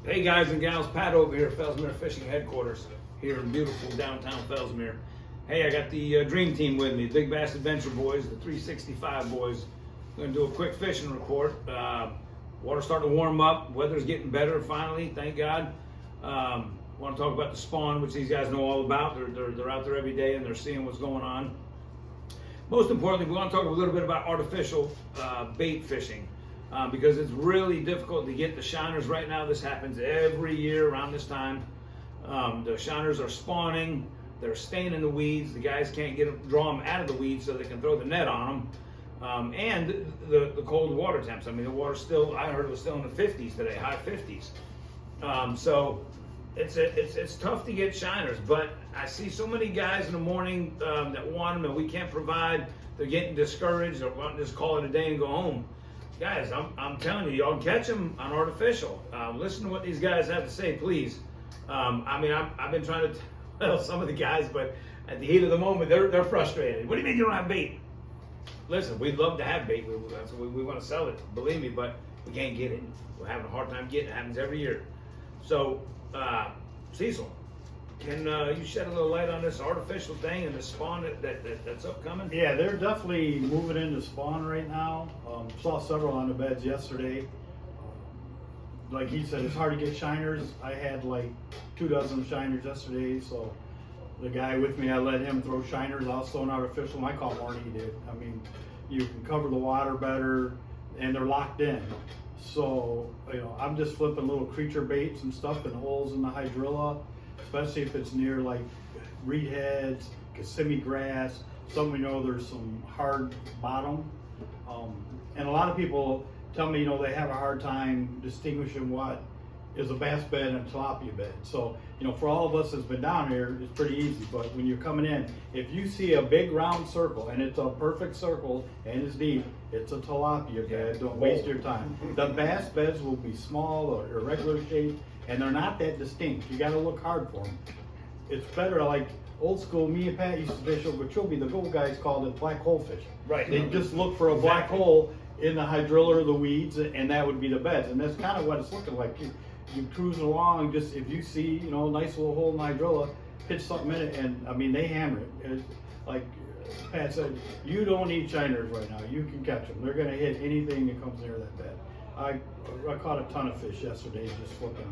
Hey guys and gals, Pat over here, Fellsmere Fishing Headquarters, here in beautiful downtown Fellsmere. Hey, I got the dream team with me, Big Bass Adventure boys, the 365 boys. We're gonna do a quick fishing report. Water's starting to warm up, weather's getting better finally, thank God. Want to talk about the spawn, which these guys know all about. They're out there every day and they're seeing what's going on. Most importantly, we want to talk a little bit about artificial bait fishing. Because it's really difficult to get the shiners right now. This happens every year around this time. The shiners are spawning, they're staying in the weeds. The guys can't draw them out of the weeds so they can throw the net on them. And the cold water temps. I mean, the water's still, I heard it was still in the 50s today, high 50s. So it's tough to get shiners, but I see so many guys in the morning that want them and we can't provide. They're getting discouraged or wanting to just call it a day and go home. Guys, I'm telling you, y'all catch them on artificial. Listen to what these guys have to say, please. I mean, I've been trying to tell some of the guys, but at the heat of the moment, they're frustrated. What do you mean you don't have bait? Listen, we'd love to have bait. We want to sell it, believe me, but we can't get it. We're having a hard time getting it. It happens every year. So, Cecil, can you shed a little light on this artificial thing and the spawn that's upcoming? Yeah, they're definitely moving into spawn right now. Saw several on the beds yesterday. Like he said, it's hard to get shiners. I had like 2 dozen shiners yesterday, so the guy with me, I let him throw shiners. I was throwing artificial, and I caught more than he did. I mean, you can cover the water better, and they're locked in. So, you know, I'm just flipping little creature baits and stuff in holes in the hydrilla, especially if it's near like reed heads, Kissimmee grass, some we know there's some hard bottom. And a lot of people tell me, you know, they have a hard time distinguishing what is a bass bed and a tilapia bed. So, you know, for all of us that's been down here, it's pretty easy. But when you're coming in, if you see a big round circle and it's a perfect circle and it's deep, it's a tilapia bed. Don't waste your time. The bass beds will be small or irregular shaped, and they're not that distinct. You got to look hard for them. It's better like old school. Me and Pat used to fish Okeechobee. The gold guys called it black hole fishing. Right. They just look for a black hole in the hydrilla or the weeds, and that would be the beds. And that's kind of what it's looking like. You cruise along, just if you see, you know, a nice little hole in the hydrilla, pitch something in it, and I mean, they hammer it. It's like Pat said, you don't need shiners right now. You can catch them. They're going to hit anything that comes near that bed. I caught a ton of fish yesterday just flipping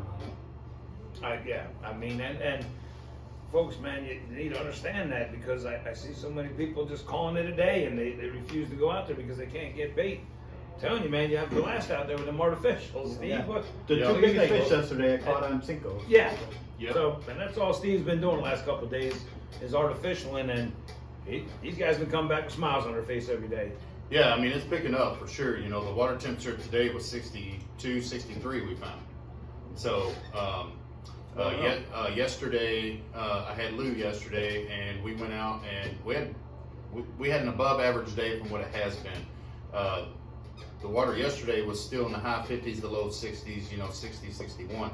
around. Yeah, I mean, and folks, man, you need to understand that because I see so many people just calling it a day and they refuse to go out there because they can't get bait. I'm telling you, man, you have to last out there with them artificials. Steve, Yeah. what, The two biggest fish yesterday I caught on Cinco's. Yeah. Yep. So, and that's all Steve's been doing the last couple of days is artificial, and then these guys can come back with smiles on their face every day. Yeah, I mean, it's picking up for sure. You know, the water temperature today was 62, 63 we found. So, yesterday, I had Lou yesterday, and we went out and we had an above average day from what it has been. The water yesterday was still in the high 50s, the low 60s, you know, 60, 61.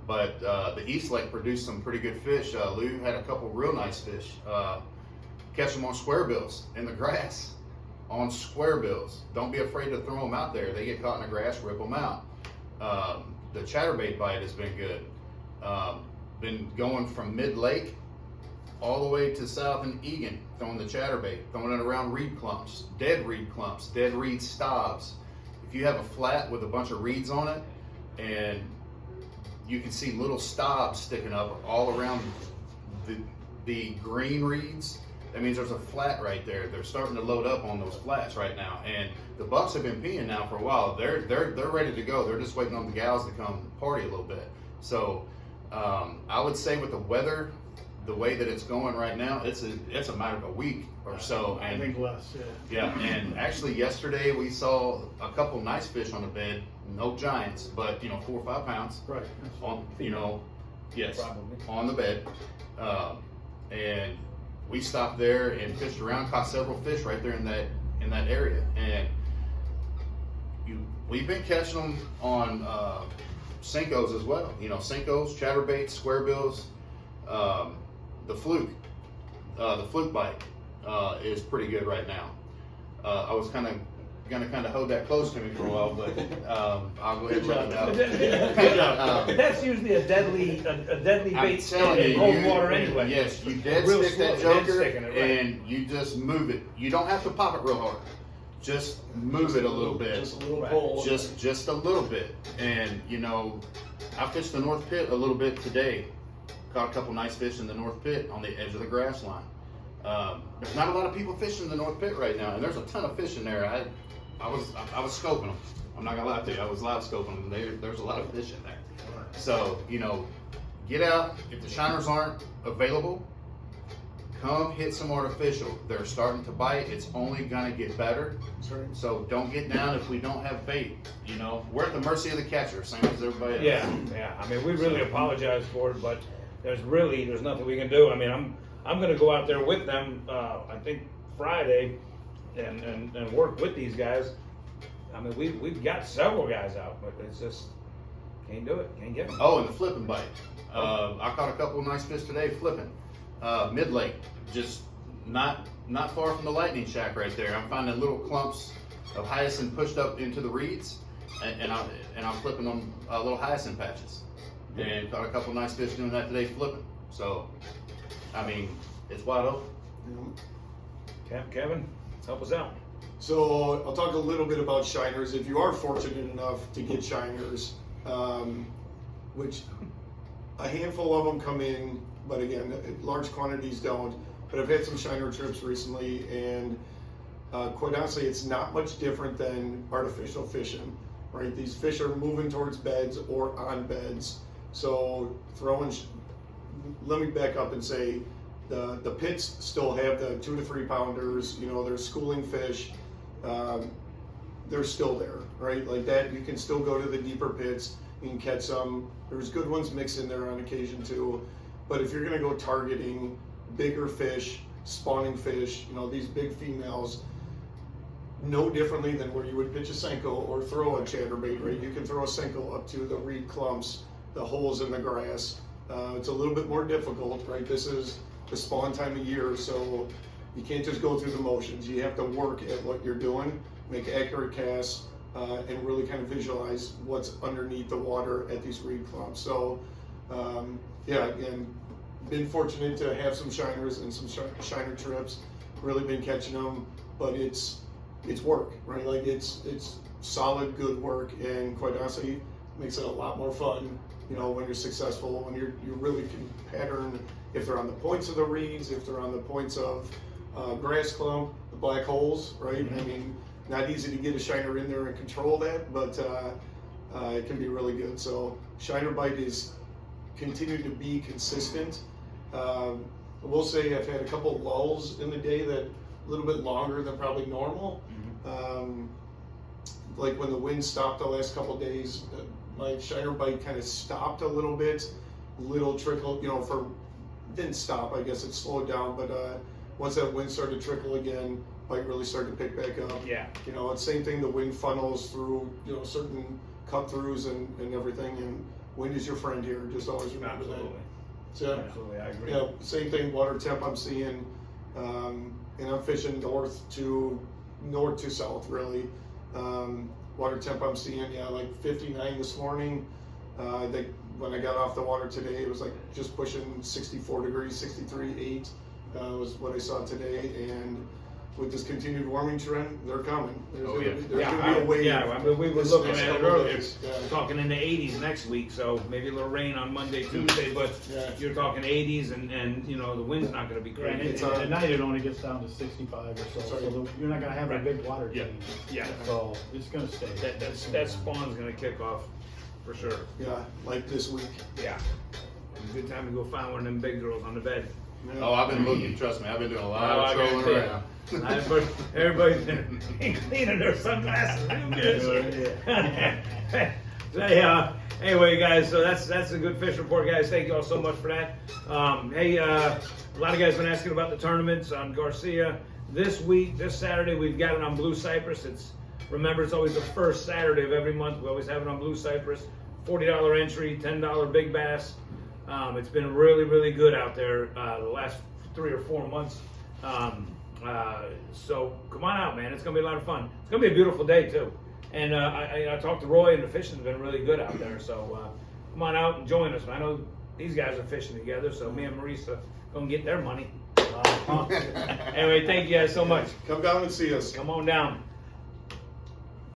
But the East Lake produced some pretty good fish. Lou had a couple real nice fish. Catch them on square bills in the grass. On square bills. Don't be afraid to throw them out there. They get caught in the grass, rip them out. The chatterbait bite has been good. Been going from mid-lake all the way to south in Egan, throwing the chatterbait, throwing it around reed clumps, dead reed stobs. If you have a flat with a bunch of reeds on it, and you can see little stobs sticking up all around the green reeds, that means there's a flat right there. They're starting to load up on those flats right now, and the bucks have been peeing now for a while. They're ready to go. They're just waiting on the gals to come party a little bit. So I would say with the weather, the way that it's going right now, it's a matter of a week or so. I think less. Yeah, and actually yesterday we saw a couple nice fish on the bed, no giants, but you know 4 or 5 pounds. Right. On, you know, yes, Probably. on the bed, and we stopped there and fished around, caught several fish right there in that area, and we've been catching them on Cinco's as well. You know, Cinco's, chatterbaits, square bills, the fluke bite is pretty good right now. I was kind of gonna kind of hold that close to me for a while, but I'll go ahead and let it out. Good job. That's usually a deadly I'm bait telling in you, cold water anyway. yes, you dead Real stick that slow, dead joker sticking it, right. and you just move it. You don't have to pop it real hard. Just move it a little bit. Just a little Right. pull. Just a little bit. And you know, I fished the North Pit a little bit today. Caught a couple nice fish in the North Pit on the edge of the grass line. There's not a lot of people fishing the North Pit right now, and there's a ton of fish in there. I was scoping them. I'm not gonna lie to you. I was live scoping them. There's a lot of fish in there. So you know, get out. If the shiners aren't available, come hit some artificial. They're starting to bite. It's only gonna get better. That's right. So don't get down if we don't have bait. You know, we're at the mercy of the catcher, same as everybody else. Yeah. I mean, we really apologize for it, but there's nothing we can do. I mean, I'm going to go out there with them. I think Friday, and work with these guys. I mean, we've got several guys out, but it's just can't do it. Can't get them. Oh, and the flipping bite. I caught a couple of nice fish today flipping. Mid lake, just not far from the lightning shack right there. I'm finding little clumps of hyacinth pushed up into the reeds, and I'm flipping them little hyacinth patches. And caught a couple of nice fish doing that today flipping. So, I mean, it's wide open. Kevin, help us out. So I'll talk a little bit about shiners. If you are fortunate enough to get shiners, which a handful of them come in, but again, large quantities don't. But I've had some shiner trips recently, and quite honestly, it's not much different than artificial fishing, right? These fish are moving towards beds or on beds. So let me back up and say, the pits still have the 2 to 3 pounders. You know, they're schooling fish. They're still there, right? Like that, you can still go to the deeper pits. You can catch some. There's good ones mixed in there on occasion too. But if you're going to go targeting bigger fish, spawning fish, you know, these big females, no differently than where you would pitch a Senko or throw a chatterbait, right? You can throw a Senko up to the reed clumps, the holes in the grass. It's a little bit more difficult, right? This is the spawn time of year, so you can't just go through the motions. You have to work at what you're doing, make accurate casts, and really kind of visualize what's underneath the water at these reed clumps. So, yeah, again, been fortunate to have some shiners and some shiner trips. Really been catching them, but it's work, right? Like it's solid, good work, and quite honestly, makes it a lot more fun. You know, when you're successful, when you really can pattern if they're on the points of the reeds, if they're on the points of grass clump, the black holes, right? Mm-hmm. I mean, not easy to get a shiner in there and control that, but it can be really good. So shiner bite is continued to be consistent. I will say I've had a couple lulls in the day that a little bit longer than probably normal. Mm-hmm. Like when the wind stopped the last couple days, my shiner bite kind of stopped a little bit, little trickle, you know, didn't stop, I guess it slowed down, but once that wind started to trickle again, bite really started to pick back up. Yeah. You know, it's same thing, the wind funnels through, you know, certain cut throughs and everything, and wind is your friend here, just always remember Absolutely. that. So, Absolutely, I agree. yeah, same thing, water temp I'm seeing, and I'm fishing north to south really. Water temp I'm seeing, yeah, like 59 this morning. When I got off the water today, it was like just pushing 64 degrees, 63.8 was what I saw today. And with this continued warming trend, they're coming. There's gonna be a wave. Yeah, I mean, we were this looking next at it couple earlier, days. Yeah. talking in the 80s next week, so maybe a little rain on Monday, Tuesday, but Yeah. you're talking 80s and you know, the wind's not gonna be And, crazy. It's, at night it only gets down to 65 or so, Sorry. so you're not gonna have a big water Yeah. change. Yeah. So it's gonna stay. That spawn's gonna kick off for sure. Yeah, like this week. Yeah. Good time to go find one of them big girls on the bed. Yeah. Oh, I've been looking. Trust me, I've been doing a lot of I trolling guarantee around. Everybody's been cleaning their sunglasses. Who cares? So, yeah. Anyway, guys, so that's a good fish report, guys. Thank you all so much for that. Hey, a lot of guys been asking about the tournaments on Garcia. This Saturday, we've got it on Blue Cypress. Remember, it's always the first Saturday of every month. We always have it on Blue Cypress. $40 entry, $10 big bass. It's been really, really good out there the last 3 or 4 months. So come on out, man. It's gonna be a lot of fun. It's gonna be a beautiful day too. And I talked to Roy, and the fishing's been really good out there. So come on out and join us. I know these guys are fishing together, so me and Marisa gonna get their money. Anyway, thank you guys so much. Come down and see us. Come on down.